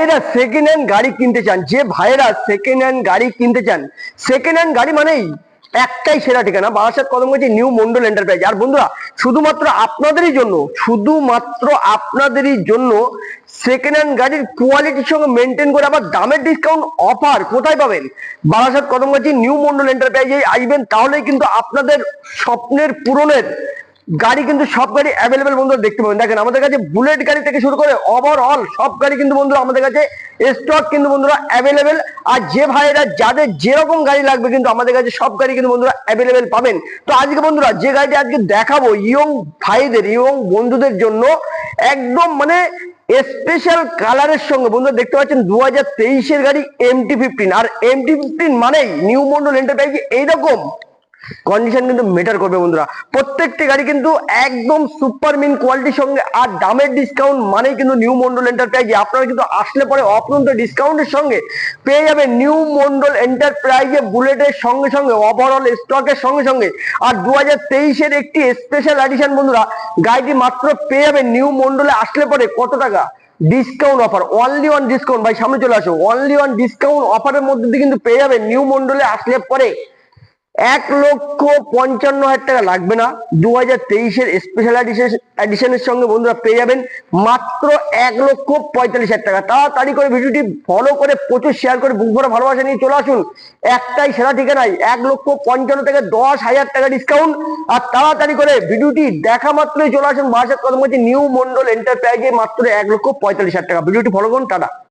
এরা second hand গাড়ি কিনতে চান, যে ভাইয়েরা সেকেন্ড হ্যান্ড গাড়ি কিনতে চান, সেকেন্ড হ্যান্ড গাড়ি মানেই একটাই সেরা ঠিকানা, বারাসাত কদমগাছি নিউ মন্ডল এন্টারপ্রাইজ। আর বন্ধুরা শুধুমাত্র আপনাদেরই জন্য, শুধুমাত্র আপনাদেরই জন্য সেকেন্ড হ্যান্ড গাড়ির কোয়ালিটির সঙ্গে মেনটেন করে আবার দামের ডিসকাউন্ট অফার কোথায় পাবেন? বারাসাত কদমগাছি নিউ মন্ডল এন্টারপ্রাইজে আসবেন, তাহলেই কিন্তু আপনাদের স্বপ্নের পূরণের গাড়ি কিন্তু সব গাড়ি অ্যাভেলেবেল বন্ধুরা দেখতে পাবেন। দেখেন আমাদের কাছে বুলেট গাড়ি থেকে শুরু করে ওভারঅল সব গাড়ি কিন্তু বন্ধুরা আমাদের কাছে স্টক কিন্তু বন্ধুরা অ্যাভেলেবেল। আর যে ভাইরা যাদের যেরকম গাড়ি লাগবে কিন্তু আমাদের কাছে সব গাড়ি কিন্তু বন্ধুরা অ্যাভেলেবেল পাবেন। তো আজকে বন্ধুরা যে গাড়িটি আজকে দেখাবো ইয়ং ভাইদের, ইয়ং বন্ধুদের জন্য একদম মানে স্পেশাল কালারের সঙ্গে বন্ধুরা দেখতে পাচ্ছেন 2023-এর গাড়ি MT-15। আর MT-15 মানেই নিউ মন্ডল এন্টারপ্রাইজ এইরকম কন্ডিশন কিন্তু মেটার করবে বন্ধুরা। প্রত্যেকটি গাড়ি কিন্তু একদম সুপার মিন কোয়ালিটির সঙ্গে আর দামের ডিসকাউন্ট মানেই কিন্তু নিউ মন্ডল এন্টারপ্রাইজে। আপনারা কিন্তু আসলে পরে অপরন্ত ডিসকাউন্টের সঙ্গে পেয়ে যাবে নিউ মন্ডল এন্টারপ্রাইজে বুলেটের সঙ্গে সঙ্গে ওভারঅল স্টকের সঙ্গে সঙ্গে। আর 2023-এর একটি স্পেশাল এডিশন বন্ধুরা, গাড়িটি মাত্র পেয়ে যাবে নিউ মন্ডলে আসলে পরে কত টাকা discount offer, only one discount. ভাই সামনে চলে আসো, অনলি ওয়ান ডিসকাউন্ট অফারের মধ্যে দিয়ে কিন্তু পেয়ে যাবে নিউ মন্ডলে আসলে পরে 1,55,000 টাকা লাগবে না। 2023-এর স্পেশাল এডিশনের সঙ্গে বন্ধুরা পেয়ে যাবেন মাত্র 1,45,000 টাকা। তাড়াতাড়ি করে ভিডিওটি ফলো করে প্রচুর শেয়ার করে বুক ভরা ভালোবাসা নিয়ে চলে আসুন একটাই সেরা ঠিকানায় 1,55,000 থেকে 10,000 টাকা ডিসকাউন্ট। আর তাড়াতাড়ি করে ভিডিওটি দেখা মাত্রই চলে আসুন বারাসাত কদমগাছি নিউ মন্ডল এন্টারপ্রাইজে মাত্র 1,45,000 টাকা। ভিডিওটি ফলো করুন, টাটা।